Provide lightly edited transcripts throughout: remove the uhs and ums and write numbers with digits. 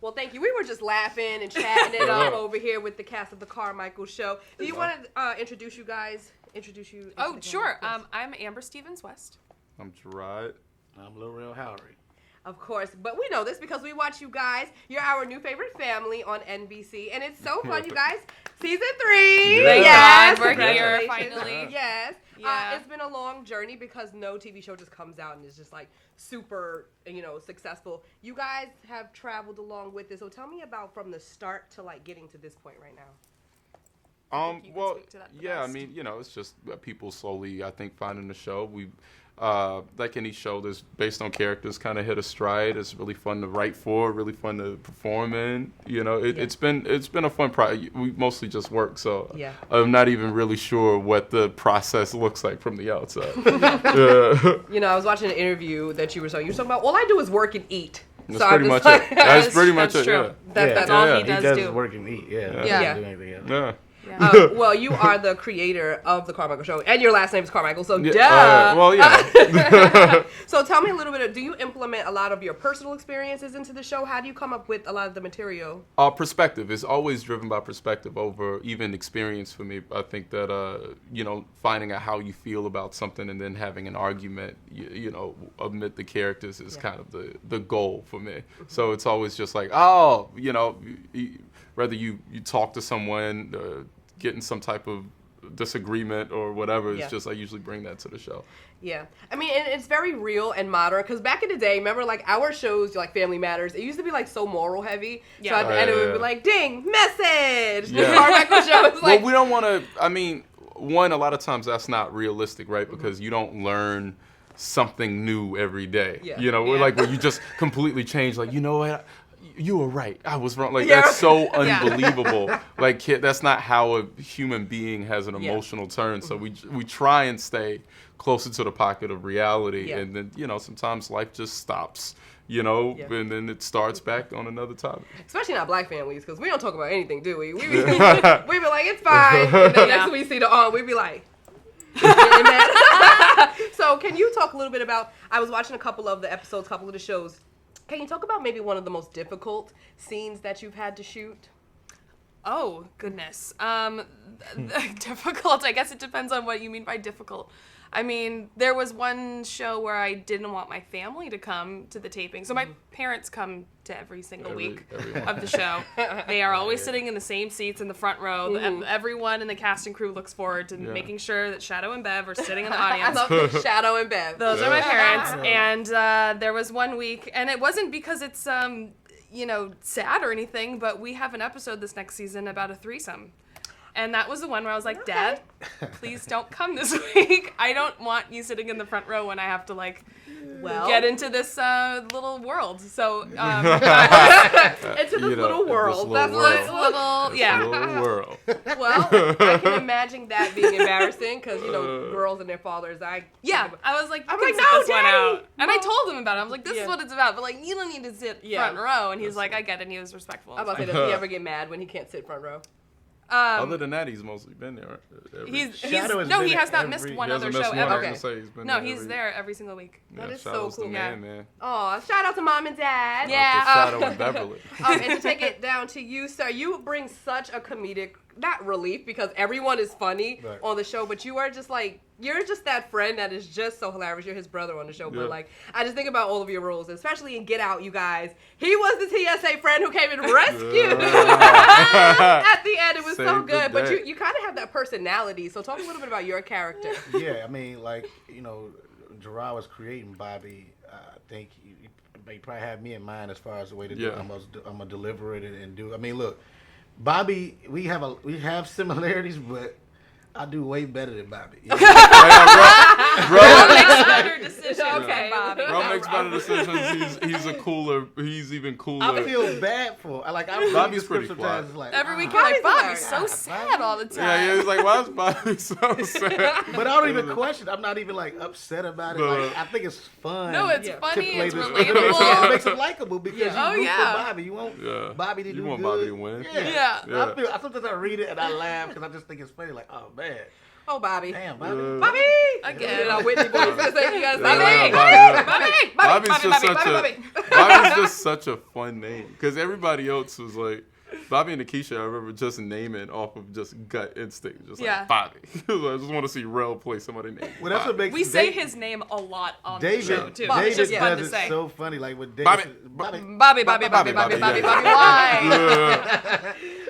Well, thank you. We were just laughing and chatting it up over here with the cast of the Carmichael Show. Do you want to introduce you guys? Oh, sure. I'm Amber Stevens-West. I'm Jerrod. I'm Lil Real Howery. Of course, but we know this because we watch you guys. You're our new favorite family on NBC, and it's so fun, you guys. Season 3. Yes, we're here finally. Yes. Yeah. It's been a long journey because no TV show just comes out and is just like super, successful. You guys have traveled along with this, so tell me about from the start to like getting to this point right now. Well, yeah, I mean, it's just people slowly, I think, finding the show. We, like any show that's based on characters, kind of hit a stride. It's really fun to write for, really fun to perform in. It's been a fun project. We mostly just work, so I'm not even really sure what the process looks like from the outside. I was watching an interview that you were talking about. All I do is work and eat. That's pretty much it. That's pretty much it. True. Yeah. That's all he does do. Work and eat. Yeah. Yeah. Do anything else. Yeah. Well, you are the creator of the Carmichael Show, and your last name is Carmichael, so duh. Well, yeah. So tell me a little bit do you implement a lot of your personal experiences into the show? How do you come up with a lot of the material? Perspective is always driven by perspective over even experience for me. I think that, finding out how you feel about something and then having an argument, amid the characters is kind of the goal for me. So it's always just like, whether you talk to someone, getting some type of disagreement or whatever, it's just I usually bring that to the show. Yeah. I mean, and it's very real and modern, because back in the day, remember, like, our shows, like Family Matters, it used to be, like, so moral heavy. Yeah. So at the end, it would be like, ding, message! Yeah. The Carmichael Show is like... Well, we don't want to, a lot of times that's not realistic, right? Because you don't learn something new every day. Yeah. Where you just completely change, like, you know what? You were right. I was wrong. Like, that's so unbelievable. Like, that's not how a human being has an emotional turn. So we try and stay closer to the pocket of reality. Yeah. And then, sometimes life just stops, and then it starts back on another topic. Especially not black families, because we don't talk about anything, do we? We be like, it's fine. And then next we see the on, we be like... So can you talk a little bit about, I was watching a couple of the episodes, couple of the shows. Can you talk about maybe one of the most difficult scenes that you've had to shoot? Oh, goodness. Difficult, I guess it depends on what you mean by difficult. I mean, there was one show where I didn't want my family to come to the taping. So my parents come to every single week of the show. They are always sitting in the same seats in the front row. And everyone in the cast and crew looks forward to making sure that Shadow and Bev are sitting in the audience. I love Shadow and Bev. Those are my parents. And there was one week, and it wasn't because it's, sad or anything, but we have an episode this next season about a threesome. And that was the one where I was like, Dad, please don't come this week. I don't want you sitting in the front row when I have to, get into this little world. So, into this little world. That's little, yeah. Little world. Well, I can imagine that being embarrassing, because, girls and their fathers, I was like, I'm like, no, this Daddy! one out. And No. I told him about it. I was like, this is what it's about. But, you don't need to sit front row. And he's like, I get it. And he was respectful. I'm about to say, does he ever get mad when he can't sit front row? Other than that, he's mostly been there. He has not missed one other show ever. He's there every single week. That is so cool. Man. Oh, shout out to Mom and Dad. Shadow and Beverly. And to take it down to you, sir, you bring such a comedic, not relief, because everyone is funny on the show, but you are just you're just that friend that is just so hilarious. You're his brother on the show, but I just think about all of your roles, especially in Get Out, you guys. He was the TSA friend who came and rescued at the end. It was so good, but you kind of have that personality. So talk a little bit about your character. Yeah, I mean, Jerrod was creating Bobby. I think he probably had me in mind as far as the way to do it. I'm gonna deliver it and do. I mean, look, Bobby, we have similarities, but I do way better than Bobby. Bro makes better decisions. Okay, Bobby. Bro makes better decisions. He's even cooler. I feel bad for. Bobby's pretty quiet. Every week you're like, Bobby's so sad all the time. Yeah, he's like, why is Bobby so sad? But I don't even question. I'm not even upset about it. I think it's fun. No, it's funny. It's relatable. It makes it likable because you root for Bobby. You want Bobby to do good. You want Bobby to win. Yeah. I sometimes I read it and I laugh because I just think it's funny. Like, oh man. Oh, Bobby. Damn, Bobby. Bobby! Again. You know, Whitney voice. You guys, Bobby's just such a fun name because everybody else was like Bobby and Akeisha. I remember just naming off of just gut instinct, just like Bobby. I just want to see Rel play somebody named. Well, that's what makes we say his name a lot on the show too. David It's just fun to does say. it so funny, like with Bobby. Bobby. Why?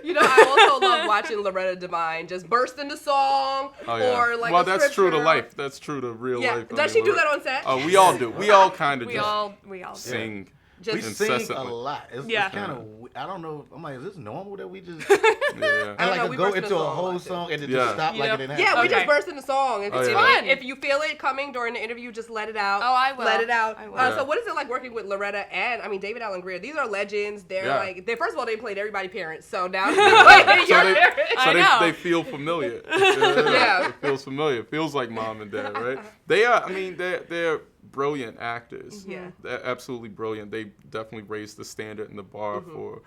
You know, I also love watching Loretta Devine just burst into song or like. Well, that's true to life. That's true to real life. Does she do that on set? Oh, we all do. We all kind of we all sing. We sing a lot. It's kind of. I don't know. I'm like, is this normal that we just? And like go into a whole song and then just stop like it didn't happen. Yeah, we just burst into song. It's fun. If you feel it coming during the interview, just let it out. Oh, I will. Let it out. I will. So what is it like working with Loretta and David Alan Grier? These are legends. They're first of all, they played everybody's parents. So now your parents. They feel familiar. It feels familiar. It feels like mom and dad, right? They are. I mean, they're brilliant actors. Yeah. They're absolutely brilliant. They definitely raised the standard and the bar for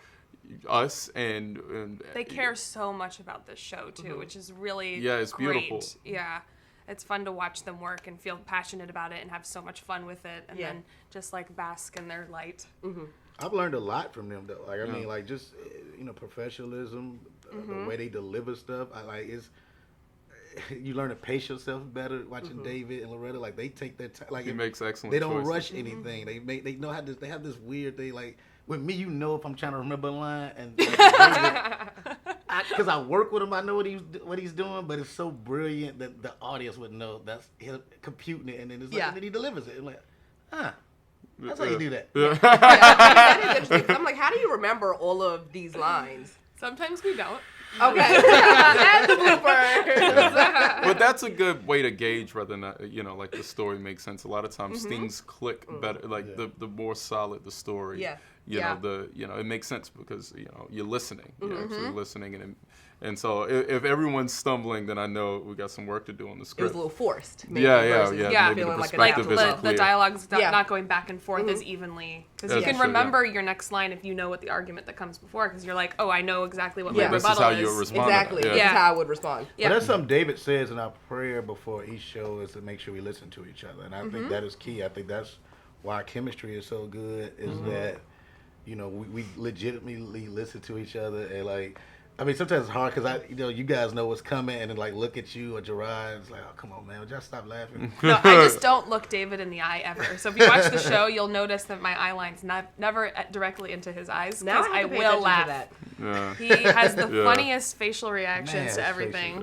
us and they care so much about this show too, which is really it's great. Beautiful. Yeah. It's fun to watch them work and feel passionate about it and have so much fun with it and then just like bask in their light. I've learned a lot from them though. Like I mean, like just professionalism, the way they deliver stuff. You learn to pace yourself better watching David and Loretta. Like they take their time. Like he makes excellent. They don't choices. rush anything. They know how to. They have this weird thing. Like with me, you know, if I'm trying to remember a line, and because I work with him, I know what he's doing. But it's so brilliant that the audience would know that's him computing it, and then it's like, and then he delivers it. I'm like, that's how you do that. That is interesting. I'm like, how do you remember all of these lines? Sometimes we don't. Okay. And the bloopers. But that's a good way to gauge whether or not, like the story makes sense. A lot of times things click better, like the more solid the story. Yeah. It makes sense because, you're listening. You're actually listening. And so if everyone's stumbling, then I know we got some work to do on the script. It was a little forced. Yeah. Maybe the like perspective isn't the clear. dialogue's not going back and forth as evenly. Because you can remember your next line if you know what the argument that comes before. Because you're like, oh, I know exactly what my rebuttal is. This is how you respond. Exactly. This is how I would respond. But that's something David says in our prayer before each show is to make sure we listen to each other. And I think that is key. I think that's why our chemistry is so good is that, we legitimately listen to each other and like, I mean, sometimes it's hard because you guys know what's coming, and then like look at you or Jerrod. It's like, oh, come on, man, would y'all stop laughing? No, I just don't look David in the eye ever. So if you watch the show, you'll notice that my eye line's never directly into his eyes because I will laugh. Yeah. He has the funniest facial reactions to everything.